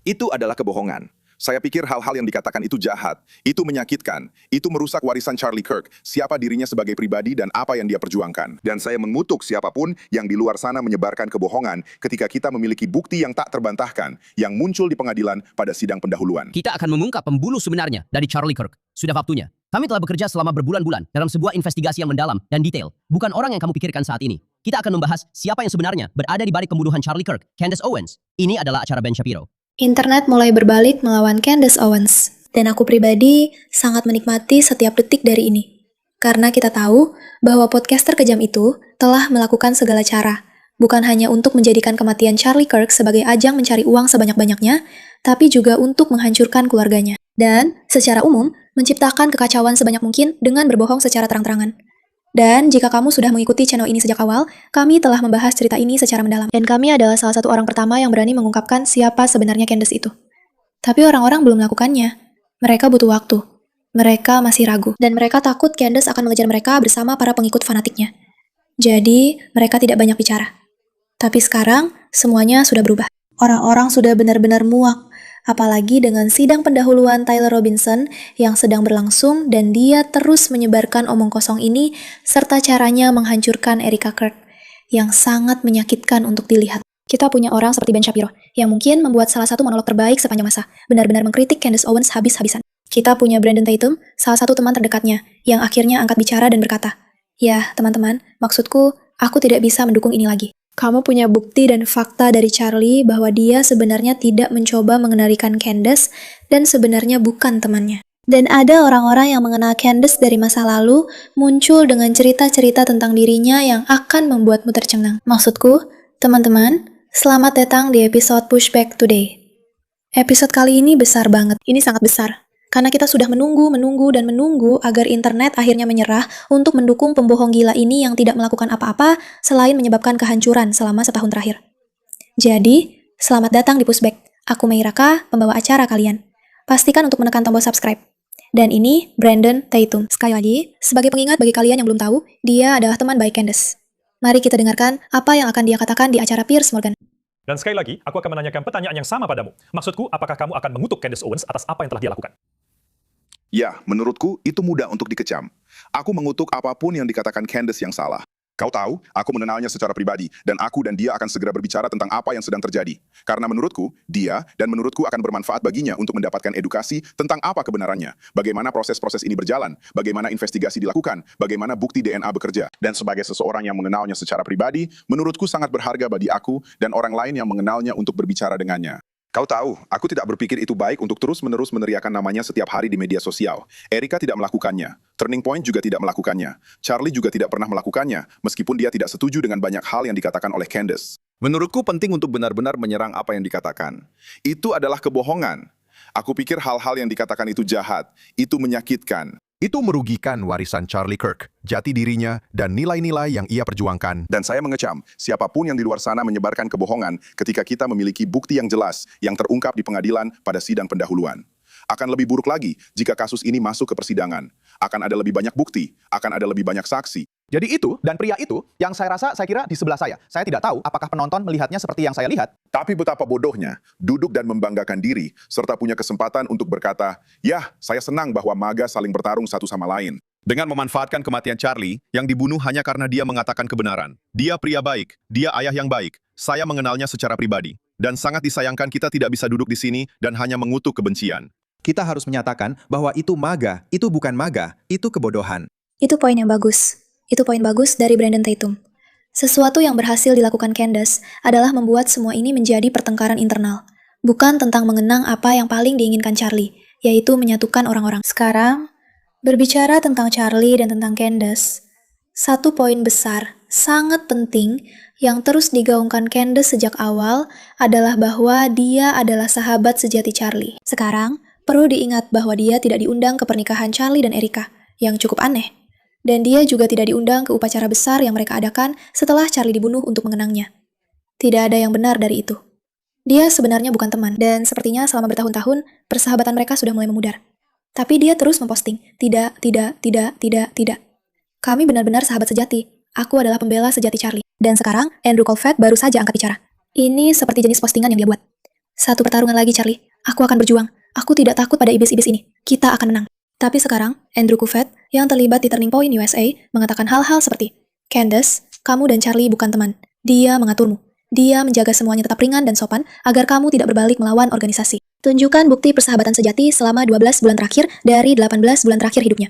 Itu adalah kebohongan. Saya pikir hal-hal yang dikatakan itu jahat, itu menyakitkan, itu merusak warisan Charlie Kirk, siapa dirinya sebagai pribadi dan apa yang dia perjuangkan. Dan saya mengutuk siapapun yang di luar sana menyebarkan kebohongan ketika kita memiliki bukti yang tak terbantahkan, yang muncul di pengadilan pada sidang pendahuluan. Kita akan mengungkap pembunuh sebenarnya dari Charlie Kirk. Sudah waktunya. Kami telah bekerja selama berbulan-bulan dalam sebuah investigasi yang mendalam dan detail. Bukan orang yang kamu pikirkan saat ini. Kita akan membahas siapa yang sebenarnya berada di balik pembunuhan Charlie Kirk, Candace Owens. Ini adalah acara Ben Shapiro. Internet mulai berbalik melawan Candace Owens, dan aku pribadi sangat menikmati setiap detik dari ini. Karena kita tahu bahwa podcaster kejam itu telah melakukan segala cara, bukan hanya untuk menjadikan kematian Charlie Kirk sebagai ajang mencari uang sebanyak-banyaknya, tapi juga untuk menghancurkan keluarganya. Dan, secara umum, menciptakan kekacauan sebanyak mungkin dengan berbohong secara terang-terangan. Dan jika kamu sudah mengikuti channel ini sejak awal, kami telah membahas cerita ini secara mendalam. Dan kami adalah salah satu orang pertama yang berani mengungkapkan siapa sebenarnya Candace itu. Tapi orang-orang belum melakukannya. Mereka butuh waktu. Mereka masih ragu. Dan mereka takut Candace akan mengejar mereka bersama para pengikut fanatiknya. Jadi, mereka tidak banyak bicara. Tapi sekarang, semuanya sudah berubah. Orang-orang sudah benar-benar muak. Apalagi dengan sidang pendahuluan Tyler Robinson yang sedang berlangsung dan dia terus menyebarkan omong kosong ini serta caranya menghancurkan Erica Kirk yang sangat menyakitkan untuk dilihat. Kita punya orang seperti Ben Shapiro yang mungkin membuat salah satu monolog terbaik sepanjang masa, benar-benar mengkritik Candace Owens habis-habisan. Kita punya Brandon Tatum, salah satu teman terdekatnya, yang akhirnya angkat bicara dan berkata, "Ya, teman-teman, maksudku, aku tidak bisa mendukung ini lagi. Kamu punya bukti dan fakta dari Charlie bahwa dia sebenarnya tidak mencoba mengenalikan Candace dan sebenarnya bukan temannya. Dan ada orang-orang yang mengenal Candace dari masa lalu muncul dengan cerita-cerita tentang dirinya yang akan membuatmu tercengang. Maksudku, teman-teman, selamat datang di episode Pushback Today. Episode kali ini besar banget. Ini sangat besar. Karena kita sudah menunggu agar internet akhirnya menyerah untuk mendukung pembohong gila ini yang tidak melakukan apa-apa selain menyebabkan kehancuran selama setahun terakhir. Jadi, selamat datang di Pushback. Aku Meiraka, pembawa acara kalian. Pastikan untuk menekan tombol subscribe. Dan ini Brandon Tatum. Sekali lagi, sebagai pengingat bagi kalian yang belum tahu, dia adalah teman baik Candace. Mari kita dengarkan apa yang akan dia katakan di acara Piers Morgan. Dan sekali lagi, aku akan menanyakan pertanyaan yang sama padamu. Maksudku, apakah kamu akan mengutuk Candace Owens atas apa yang telah dia lakukan? Ya, menurutku itu mudah untuk dikecam. Aku mengutuk apapun yang dikatakan Candace yang salah. Kau tahu, aku mengenalnya secara pribadi, dan aku dan dia akan segera berbicara tentang apa yang sedang terjadi. Karena menurutku, dia dan menurutku akan bermanfaat baginya untuk mendapatkan edukasi tentang apa kebenarannya, bagaimana proses-proses ini berjalan, bagaimana investigasi dilakukan, bagaimana bukti DNA bekerja. Dan sebagai seseorang yang mengenalnya secara pribadi, menurutku sangat berharga bagi aku dan orang lain yang mengenalnya untuk berbicara dengannya. Kau tahu, aku tidak berpikir itu baik untuk terus-menerus meneriakan namanya setiap hari di media sosial. Erica tidak melakukannya. Turning Point juga tidak melakukannya. Charlie juga tidak pernah melakukannya, meskipun dia tidak setuju dengan banyak hal yang dikatakan oleh Candace. Menurutku penting untuk benar-benar menyerang apa yang dikatakan. Itu adalah kebohongan. Aku pikir hal-hal yang dikatakan itu jahat, itu menyakitkan. Itu merugikan warisan Charlie Kirk, jati dirinya, dan nilai-nilai yang ia perjuangkan. Dan saya mengecam, siapapun yang di luar sana menyebarkan kebohongan ketika kita memiliki bukti yang jelas yang terungkap di pengadilan pada sidang pendahuluan. Akan lebih buruk lagi jika kasus ini masuk ke persidangan. Akan ada lebih banyak bukti, akan ada lebih banyak saksi. Jadi itu, dan pria itu, yang saya kira di sebelah saya. Saya tidak tahu apakah penonton melihatnya seperti yang saya lihat. Tapi betapa bodohnya, duduk dan membanggakan diri, serta punya kesempatan untuk berkata, "Yah, saya senang bahwa MAGA saling bertarung satu sama lain." Dengan memanfaatkan kematian Charlie, yang dibunuh hanya karena dia mengatakan kebenaran. Dia pria baik, dia ayah yang baik. Saya mengenalnya secara pribadi. Dan sangat disayangkan kita tidak bisa duduk di sini dan hanya mengutuk kebencian. Kita harus menyatakan bahwa itu MAGA, itu bukan MAGA, itu kebodohan. Itu poin yang bagus. Itu poin bagus dari Brandon Tatum. Sesuatu yang berhasil dilakukan Candace adalah membuat semua ini menjadi pertengkaran internal. Bukan tentang mengenang apa yang paling diinginkan Charlie, yaitu menyatukan orang-orang. Sekarang, berbicara tentang Charlie dan tentang Candace, satu poin besar, sangat penting, yang terus digaungkan Candace sejak awal adalah bahwa dia adalah sahabat sejati Charlie. Sekarang, perlu diingat bahwa dia tidak diundang ke pernikahan Charlie dan Erica, yang cukup aneh. Dan dia juga tidak diundang ke upacara besar yang mereka adakan setelah Charlie dibunuh untuk mengenangnya. Tidak ada yang benar dari itu. Dia sebenarnya bukan teman, dan sepertinya selama bertahun-tahun, persahabatan mereka sudah mulai memudar. Tapi dia terus memposting, tidak. Kami benar-benar sahabat sejati. Aku adalah pembela sejati Charlie. Dan sekarang, Andrew Colfett baru saja angkat bicara. Ini seperti jenis postingan yang dia buat. Satu pertarungan lagi, Charlie. Aku akan berjuang. Aku tidak takut pada iblis-iblis ini. Kita akan menang. Tapi sekarang, Andrew Cuffett yang terlibat di Turning Point USA mengatakan hal-hal seperti, Candace, kamu dan Charlie bukan teman. Dia mengaturmu. Dia menjaga semuanya tetap ringan dan sopan agar kamu tidak berbalik melawan organisasi. Tunjukkan bukti persahabatan sejati selama 12 bulan terakhir dari 18 bulan terakhir hidupnya.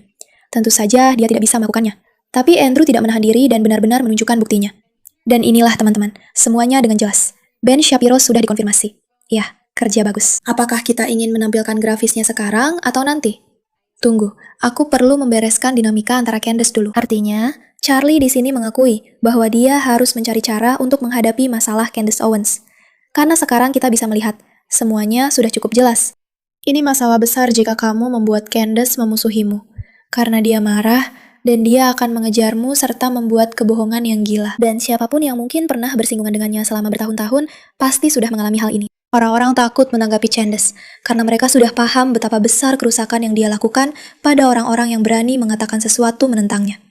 Tentu saja dia tidak bisa melakukannya. Tapi Andrew tidak menahan diri dan benar-benar menunjukkan buktinya. Dan inilah teman-teman, semuanya dengan jelas. Ben Shapiro sudah dikonfirmasi. Ya, kerja bagus. Apakah kita ingin menampilkan grafisnya sekarang atau nanti? Tunggu, aku perlu membereskan dinamika antara Candace dulu. Artinya, Charlie di sini mengakui bahwa dia harus mencari cara untuk menghadapi masalah Candace Owens. Karena sekarang kita bisa melihat, semuanya sudah cukup jelas. Ini masalah besar jika kamu membuat Candace memusuhimu. Karena dia marah, dan dia akan mengejarmu serta membuat kebohongan yang gila. Dan siapapun yang mungkin pernah bersinggungan dengannya selama bertahun-tahun, pasti sudah mengalami hal ini. Orang-orang takut menanggapi Candace, karena mereka sudah paham betapa besar kerusakan yang dia lakukan pada orang-orang yang berani mengatakan sesuatu menentangnya.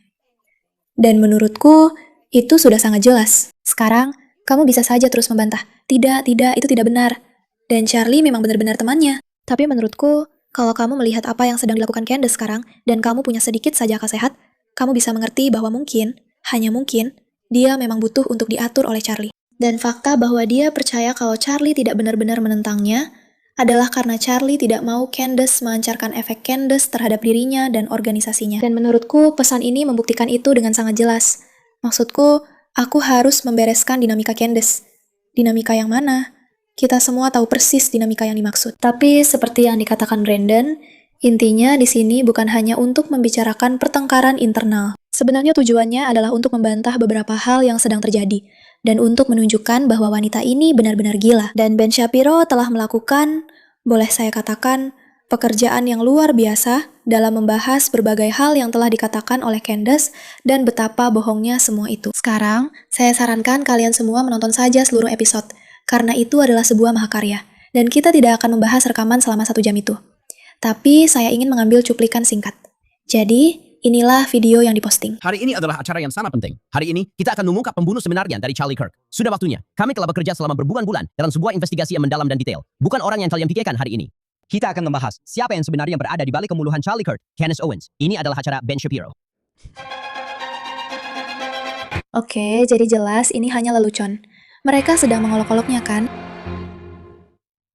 Dan menurutku, itu sudah sangat jelas. Sekarang, kamu bisa saja terus membantah. Tidak, itu tidak benar. Dan Charlie memang benar-benar temannya. Tapi menurutku, kalau kamu melihat apa yang sedang dilakukan Candace sekarang, dan kamu punya sedikit saja akal sehat, kamu bisa mengerti bahwa mungkin, hanya mungkin, dia memang butuh untuk diatur oleh Charlie. Dan fakta bahwa dia percaya kalau Charlie tidak benar-benar menentangnya, adalah karena Charlie tidak mau Candace melancarkan efek Candace terhadap dirinya dan organisasinya. Dan menurutku, pesan ini membuktikan itu dengan sangat jelas. Maksudku, aku harus membereskan dinamika Candace. Dinamika yang mana? Kita semua tahu persis dinamika yang dimaksud. Tapi seperti yang dikatakan Brandon, intinya di sini bukan hanya untuk membicarakan pertengkaran internal. Sebenarnya tujuannya adalah untuk membantah beberapa hal yang sedang terjadi, dan untuk menunjukkan bahwa wanita ini benar-benar gila. Dan Ben Shapiro telah melakukan, boleh saya katakan, pekerjaan yang luar biasa dalam membahas berbagai hal yang telah dikatakan oleh Candace dan betapa bohongnya semua itu. Sekarang, saya sarankan kalian semua menonton saja seluruh episode, karena itu adalah sebuah mahakarya, dan kita tidak akan membahas rekaman selama 1 jam itu. Tapi saya ingin mengambil cuplikan singkat. Jadi, inilah video yang diposting. Hari ini adalah acara yang sangat penting. Hari ini, kita akan mengungkap pembunuh sebenarnya dari Charlie Kirk. Sudah waktunya. Kami telah bekerja selama berbulan-bulan dalam sebuah investigasi yang mendalam dan detail. Bukan orang yang kalian pikirkan hari ini. Kita akan membahas siapa yang sebenarnya berada di balik pembunuhan Charlie Kirk, Candace Owens. Ini adalah acara Ben Shapiro. Oke, jadi jelas ini hanya lelucon. Mereka sedang mengolok-oloknya kan?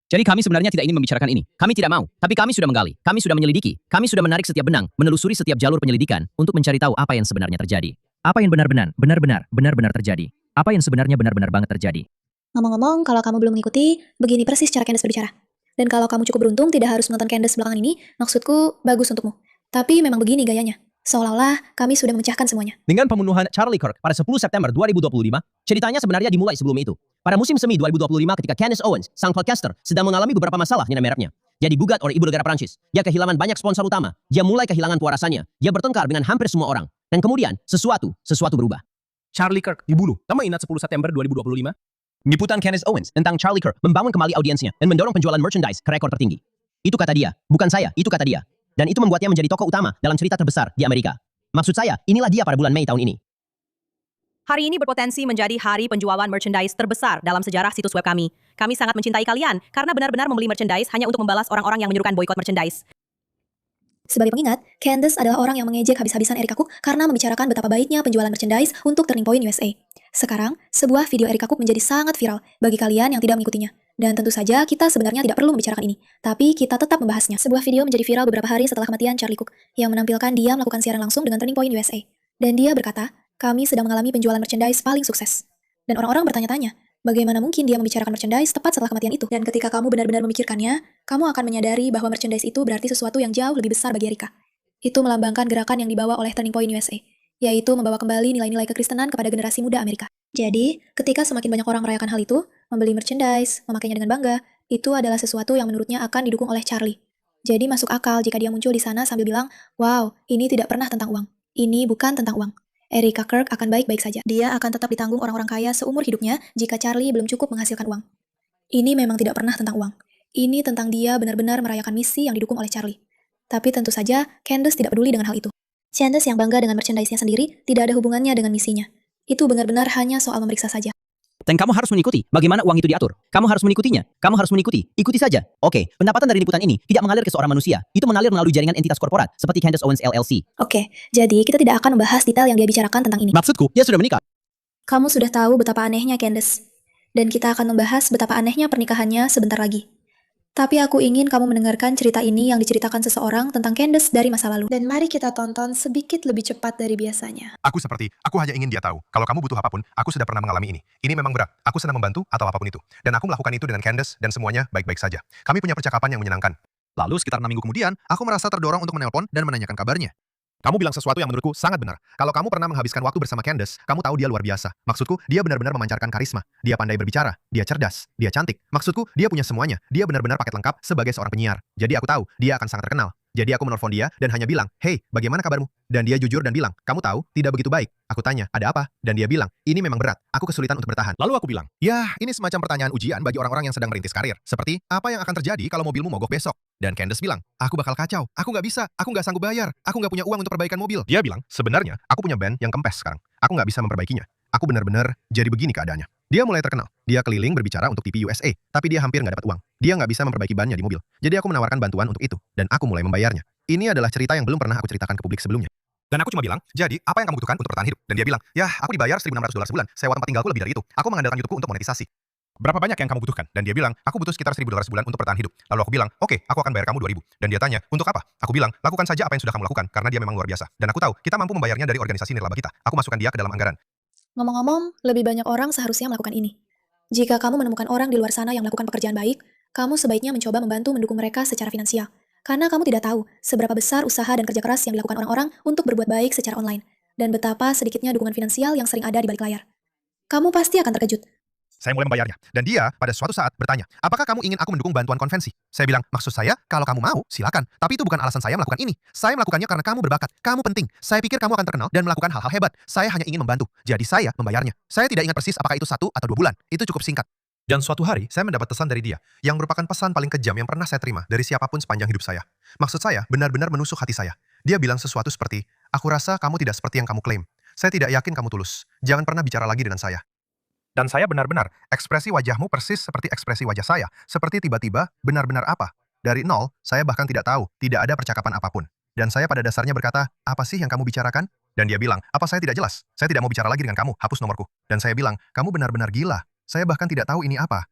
Jadi kami sebenarnya tidak ingin membicarakan ini. Kami tidak mau, tapi kami sudah menggali. Kami sudah menyelidiki. Kami sudah menarik setiap benang, menelusuri setiap jalur penyelidikan untuk mencari tahu apa yang sebenarnya terjadi. Apa yang benar-benar terjadi. Apa yang sebenarnya benar-benar banget terjadi. Ngomong-ngomong, kalau kamu belum mengikuti, begini persis cara Candace berbicara. Dan kalau kamu cukup beruntung tidak harus menonton Candace belakangan ini, maksudku bagus untukmu. Tapi memang begini gayanya. Seolah-olah kami sudah memecahkan semuanya. Dengan pembunuhan Charlie Kirk pada 10 September 2025, ceritanya sebenarnya dimulai sebelum itu. Pada musim semi 2025 ketika Candace Owens, sang podcaster, sedang mengalami beberapa masalah nilai mereknya. Dia digugat oleh ibu negara Prancis. Dia kehilangan banyak sponsor utama. Dia mulai kehilangan puarasannya. Dia bertengkar dengan hampir semua orang. Dan kemudian, sesuatu berubah. Charlie Kirk dibunuh. Kamu ingat 10 September 2025? Liputan Candace Owens tentang Charlie Kirk membangun kembali audiensnya dan mendorong penjualan merchandise ke rekor tertinggi. Itu kata dia. Bukan saya, itu kata dia. Dan itu membuatnya menjadi tokoh utama dalam cerita terbesar di Amerika. Maksud saya, inilah dia pada bulan Mei tahun ini. Hari ini berpotensi menjadi hari penjualan merchandise terbesar dalam sejarah situs web kami. Kami sangat mencintai kalian karena benar-benar membeli merchandise hanya untuk membalas orang-orang yang menyuruhkan boikot merchandise. Sebagai pengingat, Candace adalah orang yang mengejek habis-habisan Erika Cook karena membicarakan betapa baiknya penjualan merchandise untuk Turning Point USA. Sekarang, sebuah video Erika Cook menjadi sangat viral bagi kalian yang tidak mengikutinya. Dan tentu saja kita sebenarnya tidak perlu membicarakan ini, tapi kita tetap membahasnya. Sebuah video menjadi viral beberapa hari setelah kematian Charlie Cook, yang menampilkan dia melakukan siaran langsung dengan Turning Point USA. Dan dia berkata, kami sedang mengalami penjualan merchandise paling sukses. Dan orang-orang bertanya-tanya, bagaimana mungkin dia membicarakan merchandise tepat setelah kematian itu? Dan ketika kamu benar-benar memikirkannya, kamu akan menyadari bahwa merchandise itu berarti sesuatu yang jauh lebih besar bagi Erika. Itu melambangkan gerakan yang dibawa oleh Turning Point USA, yaitu membawa kembali nilai-nilai kekristenan kepada generasi muda Amerika. Jadi, ketika semakin banyak orang merayakan hal itu, membeli merchandise, memakainya dengan bangga, itu adalah sesuatu yang menurutnya akan didukung oleh Charlie. Jadi masuk akal jika dia muncul di sana sambil bilang, wow, ini tidak pernah tentang uang. Ini bukan tentang uang. Erika Kirk akan baik-baik saja. Dia akan tetap ditanggung orang-orang kaya seumur hidupnya jika Charlie belum cukup menghasilkan uang. Ini memang tidak pernah tentang uang. Ini tentang dia benar-benar merayakan misi yang didukung oleh Charlie. Tapi tentu saja, Candace tidak peduli dengan hal itu. Candace yang bangga dengan merchandise-nya sendiri tidak ada hubungannya dengan misinya. Itu benar-benar hanya soal memeriksa saja. Dan kamu harus mengikuti bagaimana uang itu diatur. Kamu harus mengikutinya. Kamu harus mengikuti. Ikuti saja. Oke, pendapatan dari liputan ini tidak mengalir ke seorang manusia. Itu mengalir melalui jaringan entitas korporat seperti Candace Owens LLC. Oke, jadi kita tidak akan membahas detail yang dia bicarakan tentang ini. Maksudku, dia sudah menikah. Kamu sudah tahu betapa anehnya Candace. Dan kita akan membahas betapa anehnya pernikahannya sebentar lagi. Tapi aku ingin kamu mendengarkan cerita ini yang diceritakan seseorang tentang Candace dari masa lalu. Dan mari kita tonton sedikit lebih cepat dari biasanya. Aku hanya ingin dia tahu, kalau kamu butuh apapun, aku sudah pernah mengalami ini. Ini memang berat, aku senang membantu atau apapun itu. Dan aku melakukan itu dengan Candace dan semuanya baik-baik saja. Kami punya percakapan yang menyenangkan. Lalu sekitar 6 minggu kemudian, aku merasa terdorong untuk menelpon dan menanyakan kabarnya. Kamu bilang sesuatu yang menurutku sangat benar. Kalau kamu pernah menghabiskan waktu bersama Candace, kamu tahu dia luar biasa. Maksudku, dia benar-benar memancarkan karisma. Dia pandai berbicara, dia cerdas, dia cantik. Maksudku, dia punya semuanya. Dia benar-benar paket lengkap sebagai seorang penyiar. Jadi aku tahu, dia akan sangat terkenal. Jadi aku menelpon dia dan hanya bilang, "Hey, bagaimana kabarmu?" Dan dia jujur dan bilang, "Kamu tahu, tidak begitu baik." Aku tanya, "Ada apa?" Dan dia bilang, "Ini memang berat. Aku kesulitan untuk bertahan." Lalu aku bilang, "Ya, ini semacam pertanyaan ujian bagi orang-orang yang sedang merintis karir. Seperti, apa yang akan terjadi kalau mobilmu mogok besok?" Dan Candace bilang, "Aku bakal kacau. Aku nggak bisa. Aku nggak sanggup bayar. Aku nggak punya uang untuk perbaikan mobil." Dia bilang, "Sebenarnya, aku punya band yang kempes sekarang. Aku nggak bisa memperbaikinya. Aku benar-benar jadi begini keadaannya." Dia mulai terkenal. Dia keliling berbicara untuk TV USA, tapi dia hampir nggak dapat uang. Dia nggak bisa memperbaiki bannya di mobil. Jadi aku menawarkan bantuan untuk itu, dan aku mulai membayarnya. Ini adalah cerita yang belum pernah aku ceritakan ke publik sebelumnya. Dan aku cuma bilang, "Jadi, apa yang kamu butuhkan untuk bertahan hidup?" Dan dia bilang, "Ya, aku dibayar $1.600 sebulan. Sewa tempat tinggalku lebih dari itu. Aku mengandalkan YouTubeku untuk monetisasi. Berapa banyak yang kamu butuhkan?" Dan dia bilang, "Aku butuh sekitar $1.000 sebulan untuk bertahan hidup." Lalu aku bilang, "Oke, aku akan bayar kamu 2.000." Dan dia tanya, "Untuk apa?" Aku bilang, "Lakukan saja apa yang sudah kamu lakukan, karena dia memang luar biasa. Dan aku tahu, kita mampu membayarnya dari organisasi nirlaba kita. Aku masukkan dia ke dalam anggaran." Ngomong-ngomong, lebih banyak orang seharusnya melakukan ini. Jika kamu menemukan orang di luar sana yang melakukan pekerjaan baik, kamu sebaiknya mencoba membantu mendukung mereka secara finansial. Karena kamu tidak tahu seberapa besar usaha dan kerja keras yang dilakukan orang-orang untuk berbuat baik secara online, dan betapa sedikitnya dukungan finansial yang sering ada di balik layar. Kamu pasti akan terkejut. Saya mulai membayarnya. Dan dia pada suatu saat bertanya, "Apakah kamu ingin aku mendukung bantuan konvensi?" Saya bilang, "Maksud saya, kalau kamu mau, silakan. Tapi itu bukan alasan saya melakukan ini. Saya melakukannya karena kamu berbakat. Kamu penting. Saya pikir kamu akan terkenal dan melakukan hal-hal hebat. Saya hanya ingin membantu. Jadi saya membayarnya." Saya tidak ingat persis apakah itu 1 atau 2 bulan. Itu cukup singkat. Dan suatu hari, saya mendapat pesan dari dia, yang merupakan pesan paling kejam yang pernah saya terima dari siapapun sepanjang hidup saya. Maksud saya, benar-benar menusuk hati saya. Dia bilang sesuatu seperti, "Aku rasa kamu tidak seperti yang kamu klaim. Saya tidak yakin kamu tulus. Jangan pernah bicara lagi dengan saya." Dan saya benar-benar, ekspresi wajahmu persis seperti ekspresi wajah saya. Seperti tiba-tiba, benar-benar apa? Dari nol, saya bahkan tidak tahu, tidak ada percakapan apapun. Dan saya pada dasarnya berkata, "Apa sih yang kamu bicarakan?" Dan dia bilang, "Apa saya tidak jelas? Saya tidak mau bicara lagi dengan kamu, hapus nomorku." Dan saya bilang, "Kamu benar-benar gila. Saya bahkan tidak tahu ini apa."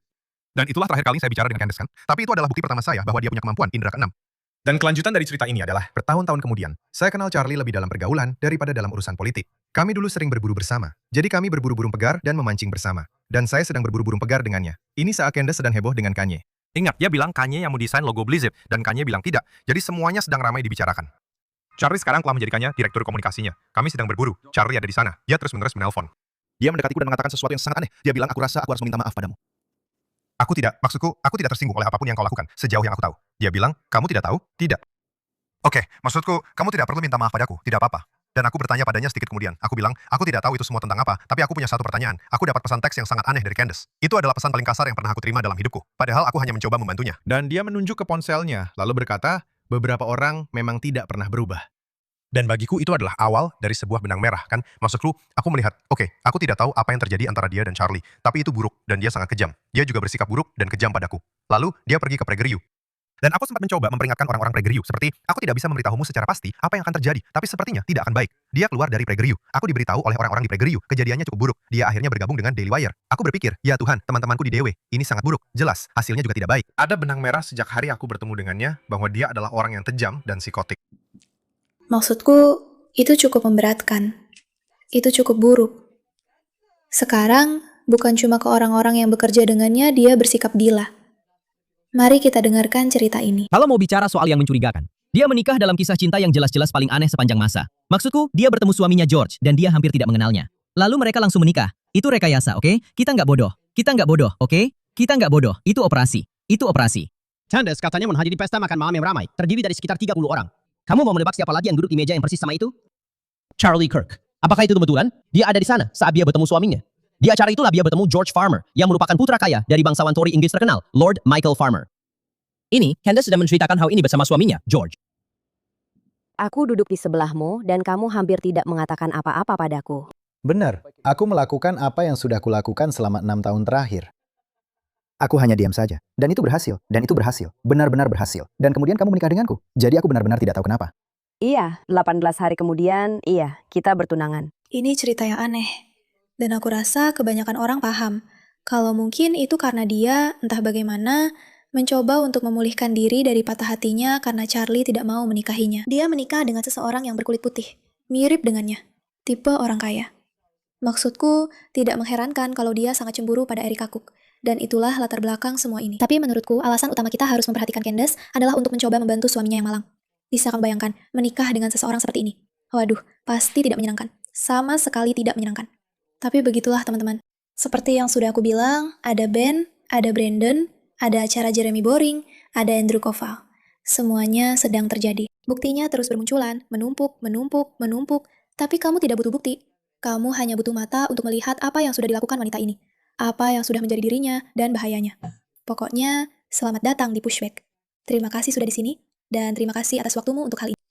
Dan itulah terakhir kali saya bicara dengan Candace kan? Tapi itu adalah bukti pertama saya bahwa dia punya kemampuan indera keenam. Dan kelanjutan dari cerita ini adalah, bertahun-tahun kemudian, saya kenal Charlie lebih dalam pergaulan daripada dalam urusan politik. Kami dulu sering berburu bersama. Jadi kami berburu burung pegar dan memancing bersama. Dan saya sedang berburu burung pegar dengannya. Ini saat Candace sedang heboh dengan Kanye. Ingat, dia bilang Kanye yang mendesain logo Blizzard, dan Kanye bilang tidak. Jadi semuanya sedang ramai dibicarakan. Charlie sekarang telah menjadikannya direktur komunikasinya. Kami sedang berburu. Charlie ada di sana. Dia terus-menerus menelpon. Dia mendekatiku dan mengatakan sesuatu yang sangat aneh. Dia bilang, "Aku rasa aku harus meminta maaf padamu." Aku tidak tersinggung oleh apapun yang kau lakukan, sejauh yang aku tahu. Dia bilang, "Kamu tidak tahu?" "Tidak." "Oke, maksudku, kamu tidak perlu minta maaf padaku, tidak apa-apa." Dan aku bertanya padanya sedikit kemudian. Aku bilang, "Aku tidak tahu itu semua tentang apa, tapi aku punya satu pertanyaan. Aku dapat pesan teks yang sangat aneh dari Candace. Itu adalah pesan paling kasar yang pernah aku terima dalam hidupku. Padahal aku hanya mencoba membantunya." Dan dia menunjuk ke ponselnya, lalu berkata, "Beberapa orang memang tidak pernah berubah." Dan bagiku itu adalah awal dari sebuah benang merah, kan? Maksudku, aku melihat, oke, aku tidak tahu apa yang terjadi antara dia dan Charlie, tapi itu buruk, dan dia sangat kejam. Dia juga bersikap buruk dan kejam padaku. Lalu, dia pergi ke PragerU. Dan aku sempat mencoba memperingatkan orang-orang PragerU, seperti, "Aku tidak bisa memberitahumu secara pasti apa yang akan terjadi, tapi sepertinya tidak akan baik." Dia keluar dari PragerU. Aku diberitahu oleh orang-orang di PragerU, kejadiannya cukup buruk. Dia akhirnya bergabung dengan Daily Wire. Aku berpikir, ya Tuhan, teman-temanku di DW, ini sangat buruk. Jelas, hasilnya juga tidak baik. Ada benang merah sejak hari aku bertemu dengannya, bahwa dia adalah orang yang kejam dan psikotik. Maksudku, itu cukup memberatkan. Itu cukup buruk. Sekarang, bukan cuma ke orang-orang yang bekerja dengannya dia bersikap gila. Mari kita dengarkan cerita ini. Kalau mau bicara soal yang mencurigakan, dia menikah dalam kisah cinta yang jelas-jelas paling aneh sepanjang masa. Maksudku, dia bertemu suaminya George, dan dia hampir tidak mengenalnya. Lalu mereka langsung menikah. Itu rekayasa, oke? Kita nggak bodoh. Kita nggak bodoh, oke? Kita nggak bodoh. Itu operasi. Itu operasi. Candace katanya menghadiri pesta makan malam yang ramai, terdiri dari sekitar 30 orang. Kamu mau menebak siapa lagi yang duduk di meja yang persis sama itu? Charlie Kirk. Apakah itu kebetulan? Dia ada di sana saat dia bertemu suaminya. Di acara itulah dia bertemu George Farmer, yang merupakan putra kaya dari bangsawan Tory Inggris terkenal, Lord Michael Farmer. Ini, Candace sedang menceritakan hal ini bersama suaminya, George. Aku duduk di sebelahmu dan kamu hampir tidak mengatakan apa-apa padaku. Benar, aku melakukan apa yang sudah kulakukan selama 6 tahun terakhir. Aku hanya diam saja. Dan itu berhasil. Dan itu berhasil. Benar-benar berhasil. Dan kemudian kamu menikah denganku. Jadi aku benar-benar tidak tahu kenapa. Iya, 18 hari kemudian, iya, kita bertunangan. Ini cerita yang aneh. Dan aku rasa kebanyakan orang paham. Kalau mungkin itu karena dia, entah bagaimana, mencoba untuk memulihkan diri dari patah hatinya karena Charlie tidak mau menikahinya. Dia menikah dengan seseorang yang berkulit putih. Mirip dengannya. Tipe orang kaya. Maksudku, tidak mengherankan kalau dia sangat cemburu pada Erika Cook. Dan itulah latar belakang semua ini. Tapi menurutku, alasan utama kita harus memperhatikan Candace adalah untuk mencoba membantu suaminya yang malang. Bisa kamu bayangkan, menikah dengan seseorang seperti ini? Waduh, pasti tidak menyenangkan. Sama sekali tidak menyenangkan. Tapi begitulah teman-teman. Seperti yang sudah aku bilang, ada Ben, ada Brandon, ada acara Jeremy Boring, ada Andrew Koval. Semuanya sedang terjadi. Buktinya terus bermunculan, menumpuk, menumpuk, menumpuk. Tapi kamu tidak butuh bukti. Kamu hanya butuh mata untuk melihat apa yang sudah dilakukan wanita ini. Apa yang sudah menjadi dirinya, dan bahayanya. Pokoknya, selamat datang di Pushback. Terima kasih sudah di sini, dan terima kasih atas waktumu untuk hal ini.